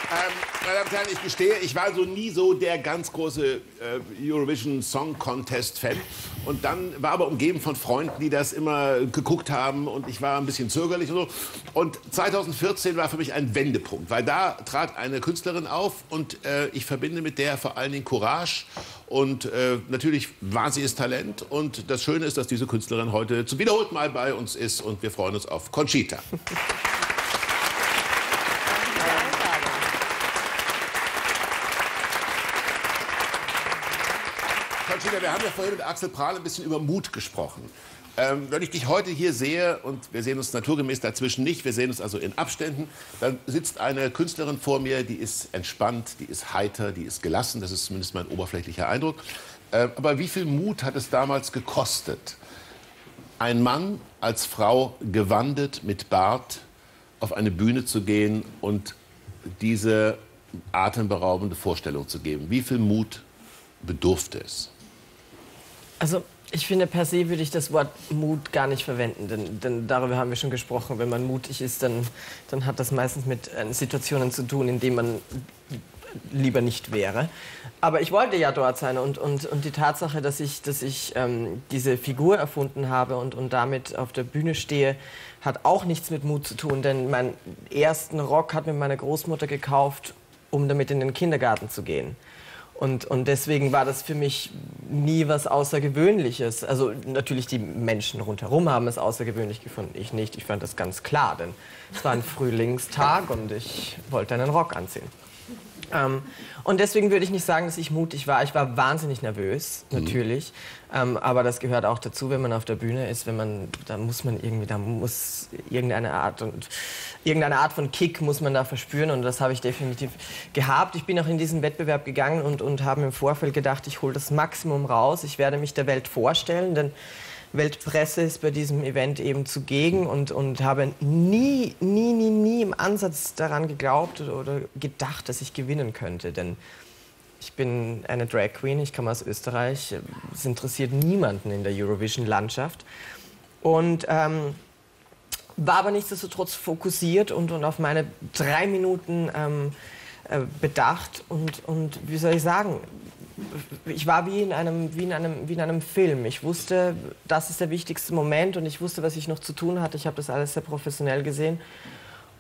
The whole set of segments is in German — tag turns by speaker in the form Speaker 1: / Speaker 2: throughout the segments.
Speaker 1: Meine Damen und Herren, ich gestehe, ich war so nie so der ganz große Eurovision Song Contest Fan. Und dann war aber umgeben von Freunden, die das immer geguckt haben. Und ich war ein bisschen zögerlich und so. Und 2014 war für mich ein Wendepunkt, weil da trat eine Künstlerin auf. Und ich verbinde mit der vor allen Dingen Courage. Und natürlich wahnsinniges Talent. Und das Schöne ist, dass diese Künstlerin heute zum wiederholten Mal bei uns ist. Und wir freuen uns auf Conchita. Conchita, wir haben ja vorhin mit Axel Prahl ein bisschen über Mut gesprochen. Wenn ich dich heute hier sehe, und wir sehen uns naturgemäß dazwischen nicht, wir sehen uns also in Abständen, dann sitzt eine Künstlerin vor mir, die ist entspannt, die ist heiter, die ist gelassen, das ist zumindest mein oberflächlicher Eindruck. Aber wie viel Mut hat es damals gekostet, ein Mann als Frau gewandet mit Bart auf eine Bühne zu gehen und diese atemberaubende Vorstellung zu geben? Wie viel Mut bedurfte es?
Speaker 2: Also ich finde, per se würde ich das Wort Mut gar nicht verwenden, denn darüber haben wir schon gesprochen. Wenn man mutig ist, dann hat das meistens mit Situationen zu tun, in denen man lieber nicht wäre. Aber ich wollte ja dort sein und die Tatsache, dass ich diese Figur erfunden habe und damit auf der Bühne stehe, hat auch nichts mit Mut zu tun, denn meinen ersten Rock hat mir meine Großmutter gekauft, um damit in den Kindergarten zu gehen. Und deswegen war das für mich nie was Außergewöhnliches. Also natürlich die Menschen rundherum haben es außergewöhnlich gefunden, ich nicht. Ich fand das ganz klar, denn es war ein Frühlingstag und ich wollte einen Rock anziehen. Und deswegen würde ich nicht sagen, dass ich mutig war. Ich war wahnsinnig nervös, natürlich. Aber das gehört auch dazu, wenn man auf der Bühne ist. Da muss irgendeine Art von Kick muss man da verspüren. Und das habe ich definitiv gehabt. Ich bin auch in diesen Wettbewerb gegangen und habe im Vorfeld gedacht, ich hole das Maximum raus. Ich werde mich der Welt vorstellen, denn Weltpresse ist bei diesem Event eben zugegen und habe nie im Ansatz daran geglaubt oder gedacht, dass ich gewinnen könnte. Denn ich bin eine Drag Queen, ich komme aus Österreich, es interessiert niemanden in der Eurovision-Landschaft. Und war aber nichtsdestotrotz fokussiert und auf meine 3 Minuten bedacht und wie soll ich sagen, ich war wie in einem Film. Ich wusste, das ist der wichtigste Moment und ich wusste, was ich noch zu tun hatte. Ich habe das alles sehr professionell gesehen.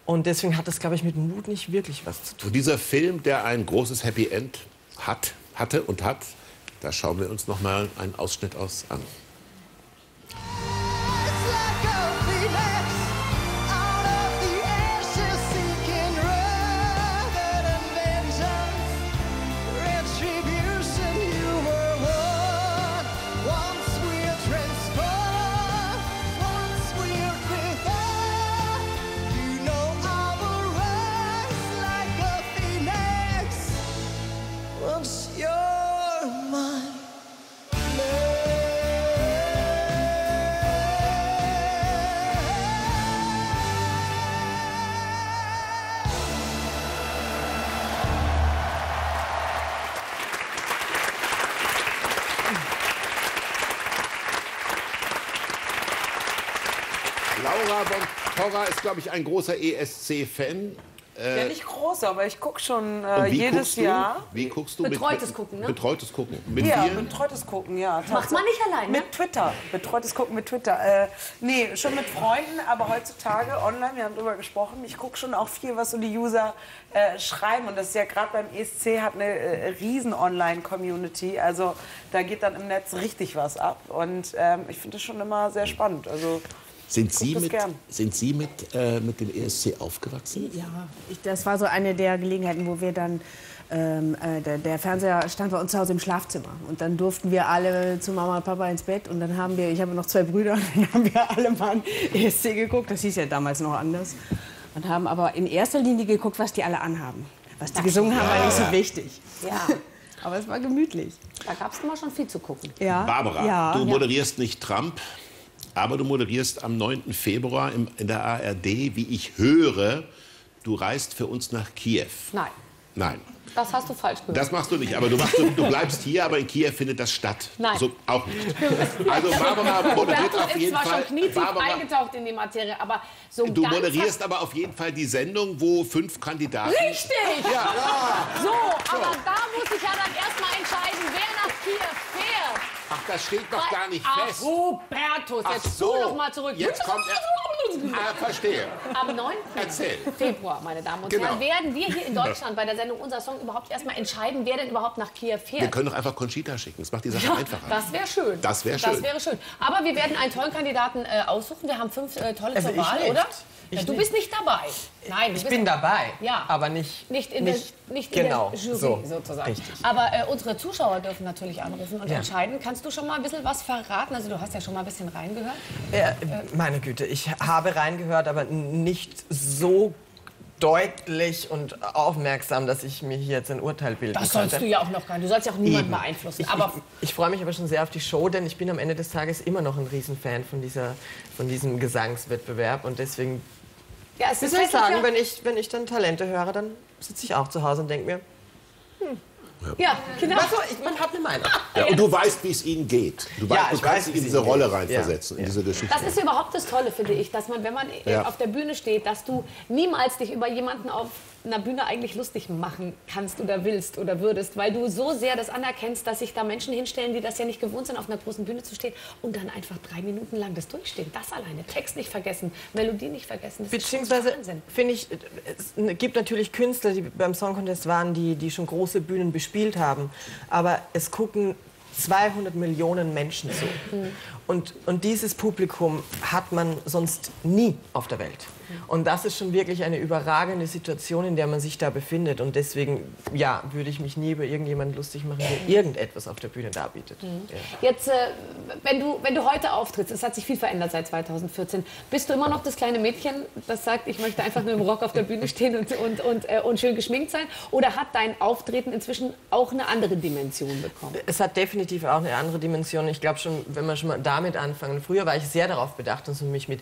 Speaker 2: Und deswegen hat das, glaube ich, mit Mut nicht wirklich was zu tun.
Speaker 1: Und dieser Film, der ein großes Happy End hatte, da schauen wir uns noch mal einen Ausschnitt aus an. Laura Bontorra ist, glaube ich, ein großer ESC-Fan.
Speaker 3: Ja, nicht groß, aber ich gucke schon
Speaker 1: jedes
Speaker 3: Jahr.
Speaker 1: Wie guckst du?
Speaker 4: Betreutes Gucken, ne?
Speaker 1: Betreutes Gucken.
Speaker 3: Betreutes Gucken, ja.
Speaker 4: Macht man nicht allein, ne?
Speaker 3: Mit Twitter. Betreutes Gucken mit Twitter. Nee, schon mit Freunden, aber heutzutage online, wir haben drüber gesprochen. Ich gucke schon auch viel, was so die User schreiben. Und das ist ja gerade beim ESC, hat eine riesen Online-Community. Also da geht dann im Netz richtig was ab. Und ich finde das schon immer sehr spannend. Also
Speaker 1: Sind Sie mit dem ESC aufgewachsen?
Speaker 5: Ja, das war so eine der Gelegenheiten, wo wir dann, der Fernseher stand bei uns zu Hause im Schlafzimmer. Und dann durften wir alle zu Mama und Papa ins Bett. Und dann haben wir, ich habe noch 2 Brüder, und dann haben wir alle mal ESC geguckt. Das hieß ja damals noch anders. Und haben aber in erster Linie geguckt, was die alle anhaben. Was die gesungen haben, war nicht so wichtig.
Speaker 4: Ja.
Speaker 5: Aber es war gemütlich.
Speaker 4: Da gab es immer schon viel zu gucken.
Speaker 5: Ja.
Speaker 1: Barbara, du moderierst nicht Trump. Aber du moderierst am 9. Februar in der ARD, wie ich höre, du reist für uns nach Kiew.
Speaker 4: Nein.
Speaker 1: Nein.
Speaker 4: Das hast du falsch gemacht.
Speaker 1: Das machst du nicht, aber du bleibst hier, aber in Kiew findet das statt.
Speaker 4: Nein.
Speaker 1: So, auch nicht. Also Barbara moderiert auf jeden
Speaker 4: ist zwar
Speaker 1: Fall.
Speaker 4: schon knietief
Speaker 1: Barbara,
Speaker 4: eingetaucht in die Materie, aber so
Speaker 1: du
Speaker 4: ganz...
Speaker 1: moderierst aber auf jeden Fall die Sendung, wo 5 Kandidaten...
Speaker 4: Richtig!
Speaker 1: Ja.
Speaker 4: So, aber da muss ich ja dann erstmal entscheiden, wer nach Kiew fährt.
Speaker 1: Ach, das steht noch gar nicht
Speaker 4: Ach,
Speaker 1: fest.
Speaker 4: Hubertus,
Speaker 1: Ach
Speaker 4: jetzt
Speaker 1: so.
Speaker 4: tu noch mal zurück.
Speaker 1: Jetzt kommt er. Ah, verstehe.
Speaker 4: Am 9.
Speaker 1: Erzähl.
Speaker 4: Februar, meine Damen und
Speaker 1: Genau.
Speaker 4: Herren, werden wir hier in Deutschland bei der Sendung Unser Song überhaupt erstmal entscheiden, wer denn überhaupt nach Kiew fährt.
Speaker 1: Wir können doch einfach Conchita schicken. Das macht die Sache einfacher.
Speaker 4: Das wäre schön.
Speaker 1: Das wäre schön.
Speaker 4: Das wäre schön. Aber wir werden einen tollen Kandidaten aussuchen. Wir haben 5 tolle
Speaker 2: Also
Speaker 4: zur
Speaker 2: ich
Speaker 4: Wahl,
Speaker 2: nicht.
Speaker 4: oder?
Speaker 2: Ich
Speaker 4: du
Speaker 2: nicht.
Speaker 4: bist nicht dabei. Nein,
Speaker 2: Ich bin dabei,
Speaker 4: Ja.
Speaker 2: aber nicht
Speaker 4: in
Speaker 2: genau,
Speaker 4: der Jury
Speaker 2: so,
Speaker 4: sozusagen.
Speaker 2: richtig.
Speaker 4: Aber unsere Zuschauer dürfen natürlich anrufen und
Speaker 2: Ja.
Speaker 4: entscheiden. Kannst du schon mal ein bisschen was verraten? Also du hast ja schon mal ein bisschen reingehört.
Speaker 2: Meine Güte, ich habe reingehört, aber nicht so deutlich und aufmerksam, dass ich mir hier jetzt ein Urteil bilden
Speaker 4: Das
Speaker 2: könnte.
Speaker 4: sollst du ja auch noch gar nicht. Du sollst ja auch niemanden
Speaker 2: Eben.
Speaker 4: beeinflussen. Aber
Speaker 2: Ich freue mich aber schon sehr auf die Show, denn ich bin am Ende des Tages immer noch ein Riesenfan von diesem Gesangswettbewerb und deswegen,
Speaker 4: ja, es
Speaker 2: wie
Speaker 4: ist
Speaker 2: soll ich
Speaker 4: wirklich
Speaker 2: sagen, wenn ich dann Talente höre, dann sitze ich auch zu Hause und denke mir,
Speaker 4: ja, genau.
Speaker 2: also, man hat eine Meinung.
Speaker 1: Ja, und du weißt, wie es ihnen geht. Du,
Speaker 2: Ja,
Speaker 1: du
Speaker 2: ich
Speaker 1: kannst
Speaker 2: weiß,
Speaker 1: dich
Speaker 2: wie
Speaker 1: in
Speaker 2: es
Speaker 1: diese
Speaker 2: ihnen
Speaker 1: Rolle
Speaker 2: geht.
Speaker 1: reinversetzen,
Speaker 2: Ja.
Speaker 1: in diese Geschichte.
Speaker 4: Das ist überhaupt das Tolle, finde ich, dass man, wenn man
Speaker 1: Ja.
Speaker 4: auf der Bühne steht, dass du niemals dich über jemanden auf einer Bühne eigentlich lustig machen kannst oder willst oder würdest, weil du so sehr das anerkennst, dass sich da Menschen hinstellen, die das ja nicht gewohnt sind, auf einer großen Bühne zu stehen und dann einfach 3 Minuten lang das durchstehen. Das alleine. Text nicht vergessen, Melodie nicht vergessen. Das
Speaker 2: Beziehungsweise
Speaker 4: ist Wahnsinn.
Speaker 2: finde ich, es gibt natürlich Künstler, die beim Song Contest waren, die schon große Bühnen bespielt haben. Aber es gucken 200 Millionen Menschen zu. Und dieses Publikum hat man sonst nie auf der Welt. Und das ist schon wirklich eine überragende Situation, in der man sich da befindet. Und deswegen, ja, würde ich mich nie über irgendjemanden lustig machen, der irgendetwas auf der Bühne darbietet. Ja.
Speaker 4: Jetzt, wenn du heute auftrittst, es hat sich viel verändert seit 2014, bist du immer noch das kleine Mädchen, das sagt, ich möchte einfach nur im Rock auf der Bühne stehen und schön geschminkt sein? Oder hat dein Auftreten inzwischen auch eine andere Dimension bekommen?
Speaker 2: Es hat definitiv auch eine andere Dimension. Ich glaube schon, wenn wir schon mal damit anfangen. Früher war ich sehr darauf bedacht, dass man mich mit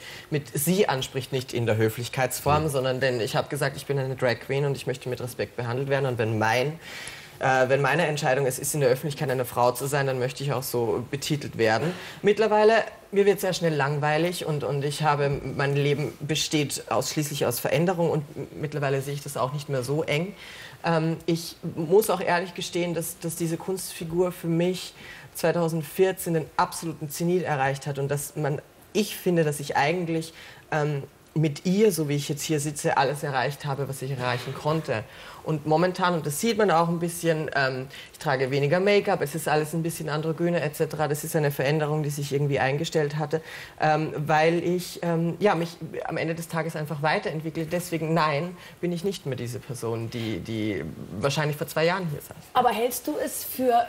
Speaker 2: Sie anspricht, nicht in der Höflichkeitsform, sondern denn ich habe gesagt, ich bin eine Drag Queen und ich möchte mit Respekt behandelt werden. Und wenn meine Entscheidung es ist, in der Öffentlichkeit eine Frau zu sein, dann möchte ich auch so betitelt werden. Mittlerweile, mir wird sehr schnell langweilig und mein Leben besteht ausschließlich aus Veränderung und mittlerweile sehe ich das auch nicht mehr so eng. Ich muss auch ehrlich gestehen, dass diese Kunstfigur für mich 2014 den absoluten Zenit erreicht hat und ich finde, dass ich eigentlich mit ihr, so wie ich jetzt hier sitze, alles erreicht habe, was ich erreichen konnte. Und momentan, und das sieht man auch ein bisschen, ich trage weniger Make-up, es ist alles ein bisschen androgyne etc. Das ist eine Veränderung, die sich irgendwie eingestellt hatte, weil ich mich am Ende des Tages einfach weiterentwickle. Deswegen, nein, bin ich nicht mehr diese Person, die wahrscheinlich vor 2 Jahren hier saß.
Speaker 4: Aber hältst du es für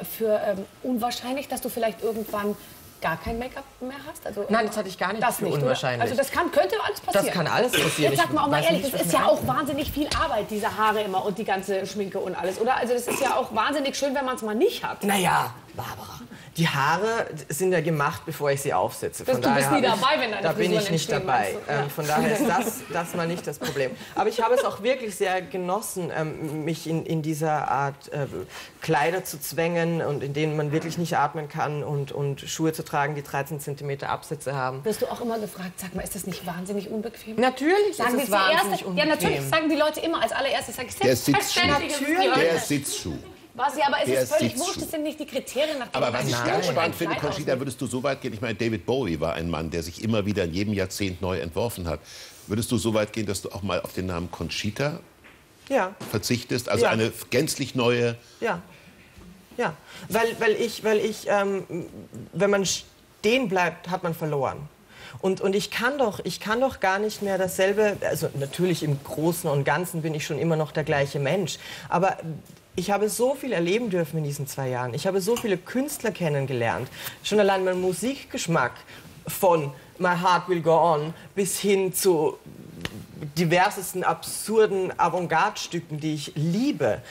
Speaker 4: unwahrscheinlich, dass du vielleicht irgendwann gar kein Make-up mehr hast? Also,
Speaker 2: Nein, das hatte ich gar nicht für
Speaker 4: oder?
Speaker 2: unwahrscheinlich.
Speaker 4: Also das könnte alles passieren.
Speaker 2: Das kann alles passieren.
Speaker 4: Jetzt sag mal auch mal
Speaker 2: Ich weiß
Speaker 4: ehrlich,
Speaker 2: nicht,
Speaker 4: das
Speaker 2: was
Speaker 4: ist
Speaker 2: mir
Speaker 4: ja auch
Speaker 2: einfällt.
Speaker 4: wahnsinnig viel Arbeit, diese Haare immer und die ganze Schminke und alles, oder? Also das ist ja auch wahnsinnig schön, wenn man es mal nicht hat.
Speaker 2: Naja, Barbara, die Haare sind ja gemacht, bevor ich sie aufsetze.
Speaker 4: Du bist nie dabei, wenn deine
Speaker 2: Da bin
Speaker 4: Frisuren
Speaker 2: ich nicht
Speaker 4: entstehen,
Speaker 2: dabei.
Speaker 4: meinst du? Ja.
Speaker 2: Von daher ist das mal nicht das Problem. Aber ich habe es auch wirklich sehr genossen, mich in dieser Art Kleider zu zwängen und in denen man wirklich nicht atmen kann und Schuhe zu tragen, die 13 cm Absätze haben.
Speaker 4: Wirst du auch immer gefragt, sag mal, ist das nicht wahnsinnig unbequem?
Speaker 2: Natürlich
Speaker 4: Sagen
Speaker 2: ist
Speaker 4: die
Speaker 2: es wahnsinnig
Speaker 4: zuerst, ja,
Speaker 2: unbequem.
Speaker 4: natürlich sagen die Leute immer als allererstes, sag ich
Speaker 1: Der Sitzschuh.
Speaker 4: selbstverständlich ist es die Hölle.
Speaker 1: Der Sitzschuh.
Speaker 4: Was, ja, aber es
Speaker 1: Der
Speaker 4: ist völlig
Speaker 1: Sitzschuh.
Speaker 4: wurscht, das sind nicht die Kriterien, nach denen
Speaker 1: Aber was
Speaker 4: man
Speaker 1: ich
Speaker 4: sich
Speaker 1: ganz
Speaker 4: ein
Speaker 1: spannend finde,
Speaker 4: Kleid
Speaker 1: Conchita,
Speaker 4: aussucht.
Speaker 1: würdest du so weit gehen? Ich meine, David Bowie war ein Mann, der sich immer wieder in jedem Jahrzehnt neu entworfen hat. Würdest du so weit gehen, dass du auch mal auf den Namen Conchita
Speaker 2: Ja.
Speaker 1: verzichtest? Also
Speaker 2: Ja.
Speaker 1: eine gänzlich neue...
Speaker 2: Ja, ja, weil ich, wenn man stehen bleibt, hat man verloren. Und ich kann doch gar nicht mehr dasselbe, also natürlich im Großen und Ganzen bin ich schon immer noch der gleiche Mensch, aber ich habe so viel erleben dürfen in diesen 2 Jahren. Ich habe so viele Künstler kennengelernt, schon allein mein Musikgeschmack von My Heart Will Go On bis hin zu diversesten absurden Avantgarde-Stücken, die ich liebe.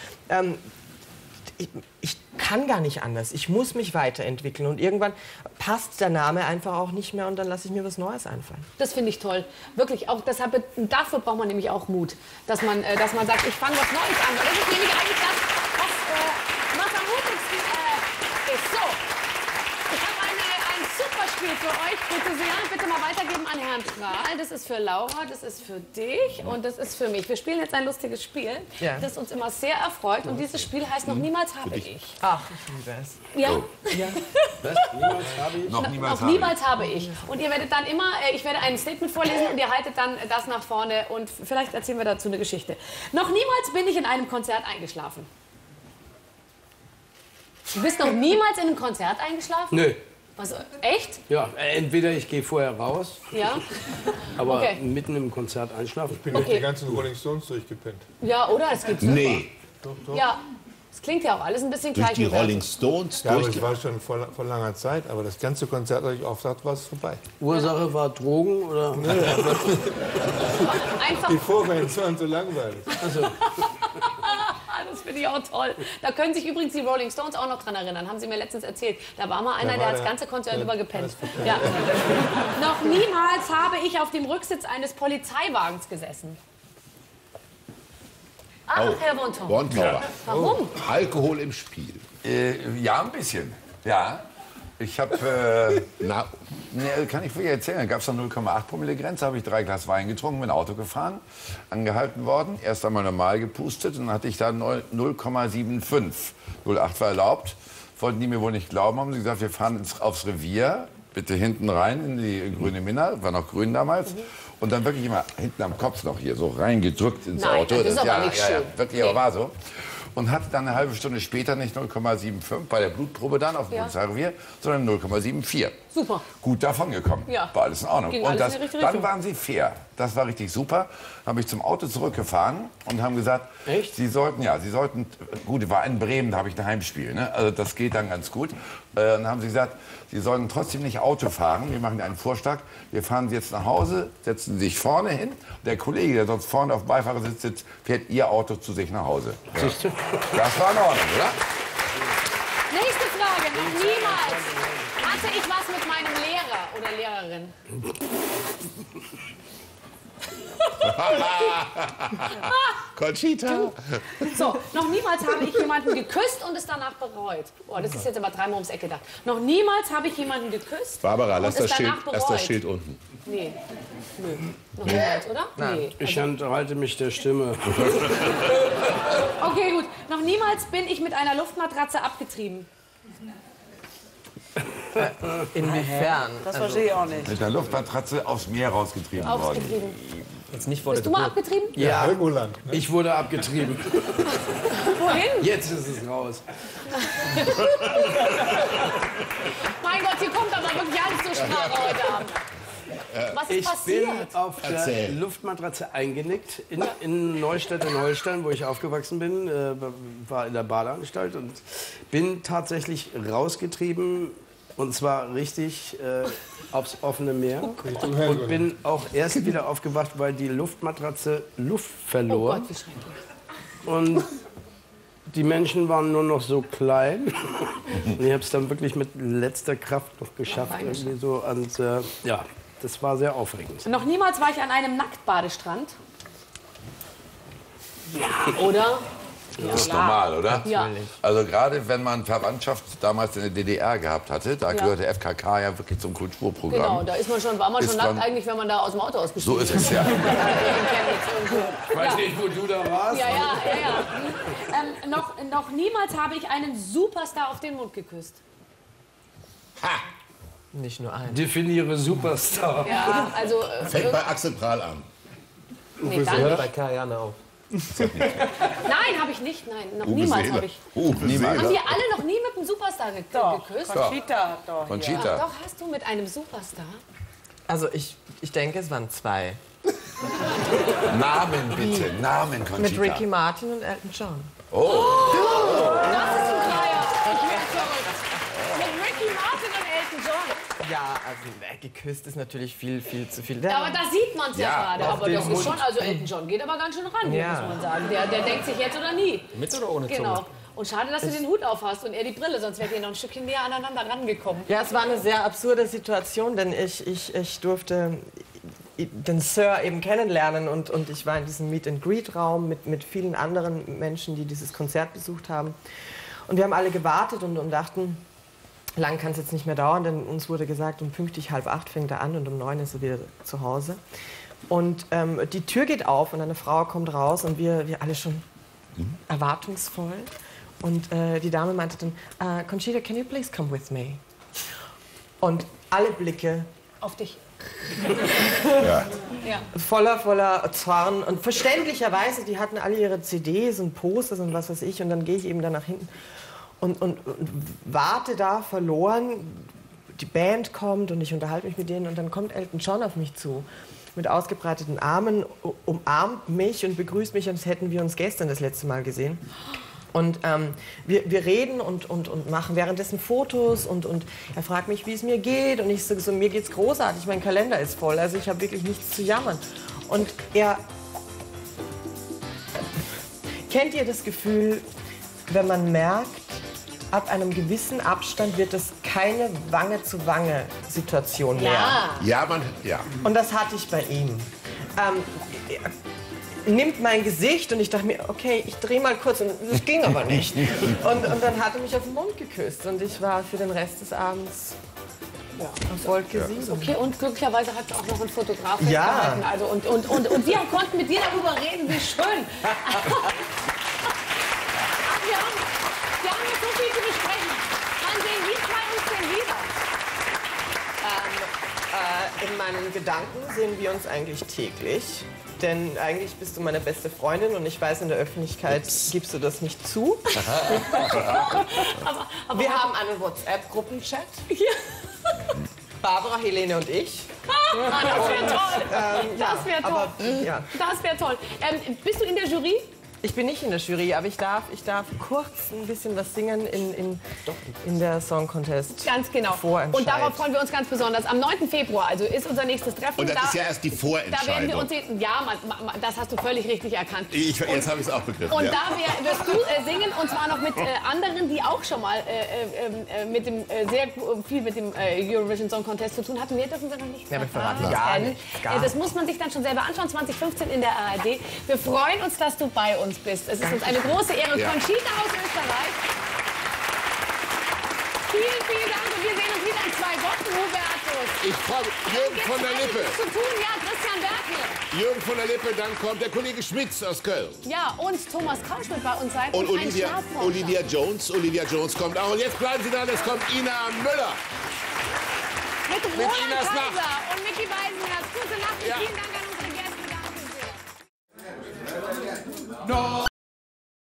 Speaker 2: ich kann gar nicht anders. Ich muss mich weiterentwickeln und irgendwann passt der Name einfach auch nicht mehr und dann lasse ich mir was Neues einfallen.
Speaker 4: Das finde ich toll. Wirklich, auch deshalb, dafür braucht man nämlich auch Mut. Dass man sagt, ich fange was Neues an. Das ist nämlich eigentlich das, was am mutigsten ist. So, ich habe ein super Spiel für euch. Bitte sehr, bitte mal weitergeben an Herrn Prahl. Das ist für Laura, das ist für dich und das ist für mich. Wir spielen jetzt ein lustiges Spiel, das uns immer sehr erfreut. Und dieses Spiel heißt Noch niemals habe ich.
Speaker 2: Ach, ich liebe es.
Speaker 4: Ja?
Speaker 2: Ja.
Speaker 6: Niemals habe ich.
Speaker 4: Noch niemals habe ich. Und ihr werdet dann immer, ich werde ein Statement vorlesen und ihr haltet dann das nach vorne und vielleicht erzählen wir dazu eine Geschichte. Noch niemals bin ich in einem Konzert eingeschlafen. Du bist noch niemals in einem Konzert eingeschlafen?
Speaker 6: Nö.
Speaker 4: Was, echt?
Speaker 6: Ja, entweder ich gehe vorher raus,
Speaker 4: Ja?
Speaker 6: aber
Speaker 4: Okay.
Speaker 6: mitten im Konzert einschlafen.
Speaker 7: Ich bin durch die ganzen Rolling Stones durchgepennt.
Speaker 4: Ja, oder? Es geht super.
Speaker 1: Nee,
Speaker 4: Ja, es klingt ja auch alles ein bisschen
Speaker 1: durch
Speaker 4: gleich.
Speaker 1: die Rolling Stones,
Speaker 7: Ja, aber
Speaker 1: durch
Speaker 7: es
Speaker 1: die...
Speaker 7: war schon vor langer Zeit, aber das ganze Konzert, als ich aufsagt, war es vorbei.
Speaker 6: Ursache war Drogen oder?
Speaker 4: Einfach,
Speaker 7: Die Vorbands waren so langweilig.
Speaker 4: das finde ich auch toll. Da können sich übrigens die Rolling Stones auch noch dran erinnern, haben sie mir letztens erzählt. Da war mal einer, der hat das ganze Konzert über gepennt. Ja. Noch niemals habe ich auf dem Rücksitz eines Polizeiwagens gesessen. Ach,
Speaker 1: Oh.
Speaker 4: Herr Wonton.
Speaker 1: Bontower.
Speaker 4: Warum?
Speaker 1: Alkohol im Spiel.
Speaker 8: Ja, ein bisschen. Ja. Ich habe,
Speaker 1: Na,
Speaker 8: kann ich wirklich erzählen, da gab es eine 0,8 Promille Grenze, habe ich 3 Glas Wein getrunken, bin Auto gefahren, angehalten worden, erst einmal normal gepustet und dann hatte ich da 0,75. 0,8 war erlaubt, wollten die mir wohl nicht glauben, haben sie gesagt, wir fahren aufs Revier, bitte hinten rein in die grüne Minna, war noch grün damals. Und dann wirklich immer hinten am Kopf noch hier so reingedrückt ins
Speaker 4: Nein,
Speaker 8: Auto.
Speaker 4: das ist aber nicht schön.
Speaker 8: Wirklich, aber war so. Und hatte dann eine halbe Stunde später nicht 0,75 bei der Blutprobe dann auf dem Polizeirevier, sondern 0,74.
Speaker 4: Super.
Speaker 8: Gut davon gekommen.
Speaker 4: Ja.
Speaker 8: War alles in Ordnung.
Speaker 4: Ging
Speaker 8: Und
Speaker 4: alles in die richtige
Speaker 8: dann
Speaker 4: Richtung.
Speaker 8: waren sie fair. Das war richtig super. Habe ich zum Auto zurückgefahren und haben gesagt,
Speaker 6: Echt?
Speaker 8: Sie sollten, gut, war in Bremen, da habe ich ein Heimspiel. Ne? Also das geht dann ganz gut. Dann haben sie gesagt, Sie sollten trotzdem nicht Auto fahren. Wir machen einen Vorschlag. Wir fahren Sie jetzt nach Hause, setzen Sie sich vorne hin. Der Kollege, der sonst vorne auf dem Beifahrersitz sitzt, fährt Ihr Auto zu sich nach Hause. Ja.
Speaker 6: Siehst du?
Speaker 8: Das war in Ordnung, oder?
Speaker 4: Nächste Frage. Noch niemals hatte ich was mit meinem Lehrer oder Lehrerin.
Speaker 1: Conchita.
Speaker 4: So, noch niemals habe ich jemanden geküsst und es danach bereut. Boah, das ist jetzt aber dreimal ums Eck gedacht. Noch niemals habe ich jemanden geküsst
Speaker 1: Barbara,
Speaker 4: und
Speaker 1: lass
Speaker 4: es
Speaker 1: das
Speaker 4: danach bereut.
Speaker 1: Schild unten.
Speaker 4: Nee. Nö. Noch niemals, oder? Nee.
Speaker 6: Ich enthalte mich der Stimme.
Speaker 4: Okay, gut. Noch niemals bin ich mit einer Luftmatratze abgetrieben.
Speaker 2: Inwiefern?
Speaker 3: Das verstehe ich auch nicht.
Speaker 8: Mit der Luftmatratze aufs Meer rausgetrieben worden.
Speaker 4: Ausgetrieben.
Speaker 2: Jetzt nicht vor
Speaker 4: Bist du mal abgetrieben?
Speaker 6: Ja,
Speaker 7: Helgoland. Ne?
Speaker 6: ich wurde abgetrieben.
Speaker 4: Wohin?
Speaker 6: Jetzt ist es raus.
Speaker 4: Mein Gott, hier kommt aber wirklich alles zur Sprache heute Abend. Was ist
Speaker 6: Ich bin
Speaker 4: passiert?
Speaker 6: auf der
Speaker 1: Erzähl.
Speaker 6: Luftmatratze eingenickt in Neustadt in Holstein, wo ich aufgewachsen bin, war in der Badeanstalt und bin tatsächlich rausgetrieben und zwar richtig aufs offene Meer und bin auch erst wieder aufgewacht, weil die Luftmatratze Luft
Speaker 4: Oh
Speaker 6: verlor
Speaker 4: Gott, wie schrecklich.
Speaker 6: und die Menschen waren nur noch so klein. Und ich habe es dann wirklich mit letzter Kraft noch geschafft. Irgendwie so. Und ja, das war sehr aufregend.
Speaker 4: Noch niemals war ich an einem Nacktbadestrand. Ja, oder?
Speaker 8: Das ist normal, oder?
Speaker 4: Ja.
Speaker 8: Also gerade wenn man Verwandtschaft damals in der DDR gehabt hatte, da gehörte FKK ja wirklich zum Kulturprogramm.
Speaker 4: Genau, da ist man schon, war man
Speaker 8: Ist
Speaker 4: schon nackt
Speaker 8: man-
Speaker 4: eigentlich, wenn man da aus dem Auto ausgestiegen
Speaker 8: So ist es ja.
Speaker 4: In Chemnitz irgendwo.
Speaker 6: Ich weiß nicht, wo du da warst.
Speaker 4: Ja. Noch niemals habe ich einen Superstar auf den Mund geküsst.
Speaker 2: Nicht nur einen.
Speaker 6: Definiere Superstar.
Speaker 4: Ja, also...
Speaker 1: Fängt bei Axel Prahl an.
Speaker 4: nee, danke.
Speaker 2: Bei Karianne auch.
Speaker 4: Nein, habe ich nicht. Nein, noch
Speaker 1: Uwe
Speaker 4: niemals
Speaker 1: Seeler.
Speaker 4: habe ich.
Speaker 8: Niemals.
Speaker 4: Haben wir alle noch nie mit einem Superstar geküsst?
Speaker 3: Conchita hat doch.
Speaker 4: Ach,
Speaker 8: Conchita.
Speaker 4: doch, hast du mit einem Superstar?
Speaker 2: Also ich denke, es waren zwei.
Speaker 8: Namen bitte, Namen, Conchita.
Speaker 2: Mit Ricky Martin und Elton John.
Speaker 4: Das ist ein Flyer. Ich werde verrückt. Mit Ricky Martin und Elton John.
Speaker 2: Ja, also geküsst ist natürlich viel zu viel.
Speaker 4: Ja, aber da sieht man es ja,
Speaker 8: Ja,
Speaker 4: gerade. Aber das ist schon, also Elton John geht aber ganz schön ran, hier,
Speaker 2: Ja.
Speaker 4: muss man sagen. Der denkt sich jetzt oder nie.
Speaker 2: Mit oder ohne Zunge?
Speaker 4: Genau. Und schade, dass du den Hut auf hast und er die Brille, sonst wärt ihr noch ein Stückchen näher aneinander rangekommen.
Speaker 2: Ja, es war eine sehr absurde Situation, denn ich durfte den Sir eben kennenlernen und ich war in diesem Meet-and-Greet-Raum mit vielen anderen Menschen, die dieses Konzert besucht haben. Und wir haben alle gewartet und dachten, lang kann es jetzt nicht mehr dauern, denn uns wurde gesagt, um pünktlich 7:30 fängt er an und um 9 ist er wieder zu Hause. Und die Tür geht auf und eine Frau kommt raus und wir alle schon erwartungsvoll. Und die Dame meinte dann, Conchita, can you please come with me? Und alle Blicke
Speaker 4: Auf dich.
Speaker 8: Ja.
Speaker 2: voller Zorn. Und verständlicherweise, die hatten alle ihre CDs und Posters und was weiß ich. Und dann gehe ich eben da nach hinten und warte da verloren. Die Band kommt und ich unterhalte mich mit denen. Und dann kommt Elton John auf mich zu. Mit ausgebreiteten Armen, umarmt mich und begrüßt mich, als hätten wir uns gestern das letzte Mal gesehen. Und wir reden und machen währenddessen Fotos und er fragt mich, wie es mir geht. Und ich sage so, mir geht's großartig, mein Kalender ist voll, also ich habe wirklich nichts zu jammern. Und kennt ihr das Gefühl, wenn man merkt, ab einem gewissen Abstand wird es keine Wange-zu-Wange-Situation mehr?
Speaker 1: Ja.
Speaker 2: Und das hatte ich bei ihm. Nimmt mein Gesicht und ich dachte mir, okay, ich drehe mal kurz und das ging aber nicht. Und dann hat er mich auf den Mund geküsst und ich war für den Rest des Abends auf Wolke 7.
Speaker 4: Okay, und glücklicherweise hat es auch noch ein Fotograf
Speaker 2: Ja.
Speaker 4: festgehalten. Also, und wir konnten mit dir darüber reden, wie schön. Wir haben jetzt so viel zu besprechen. Wann sehen wir zwei uns denn wieder?
Speaker 2: In meinen Gedanken sehen wir uns eigentlich täglich. Denn eigentlich bist du meine beste Freundin und ich weiß, in der Öffentlichkeit gibst du das nicht zu.
Speaker 4: Aber
Speaker 2: Wir haben einen WhatsApp-Gruppenchat. Barbara, Helene und ich.
Speaker 4: das wäre toll. Das wäre toll.
Speaker 2: Aber, ja.
Speaker 4: Das wäre toll. Bist du in der Jury?
Speaker 2: Ich bin nicht in der Jury, aber ich darf kurz ein bisschen was singen in der Song Contest.
Speaker 4: Ganz genau.
Speaker 2: Vorentscheid.
Speaker 4: Und darauf freuen wir uns ganz besonders. Am 9. Februar, also ist unser nächstes Treffen.
Speaker 1: Und das ist ja erst die
Speaker 4: Da werden wir
Speaker 1: Vorentscheidung.
Speaker 4: uns sehen. Ja, das hast du völlig richtig erkannt.
Speaker 1: Jetzt habe ich es auch begriffen.
Speaker 4: Und
Speaker 1: ja.
Speaker 4: da wirst du singen, und zwar noch mit anderen, die auch schon mal sehr viel mit dem Eurovision Song Contest zu tun hatten. Wir dürfen sie noch nicht
Speaker 2: Ja, wir verraten
Speaker 4: verraten.
Speaker 2: gar nichts, gar
Speaker 4: Das muss man sich dann schon selber anschauen, 2015 in der ARD. Wir freuen uns, dass du bei uns bist. Es ist uns eine große Ehre.
Speaker 1: Ja.
Speaker 4: Conchita aus Österreich. Vielen, vielen Dank und wir sehen uns wieder in 2 Wochen, Hubertus.
Speaker 1: Ich freue mich. Jürgen von der Lippe.
Speaker 4: Zu tun, ja, Christian Berkel.
Speaker 1: Jürgen von der Lippe, dann kommt der Kollege Schmitz aus Köln.
Speaker 4: Ja, und Thomas Kausch wird bei uns sein.
Speaker 1: Und
Speaker 4: ein Schlafforscher.
Speaker 1: Olivia Jones kommt auch. Und jetzt bleiben Sie dran, es kommt Ina Müller.
Speaker 4: Mit Roland
Speaker 1: Inas
Speaker 4: Kaiser
Speaker 1: Nacht.
Speaker 4: und Micky Beisenherz. Gute Nacht und
Speaker 1: Ja.
Speaker 4: vielen Dank an unsere Gäste. Danke sehr.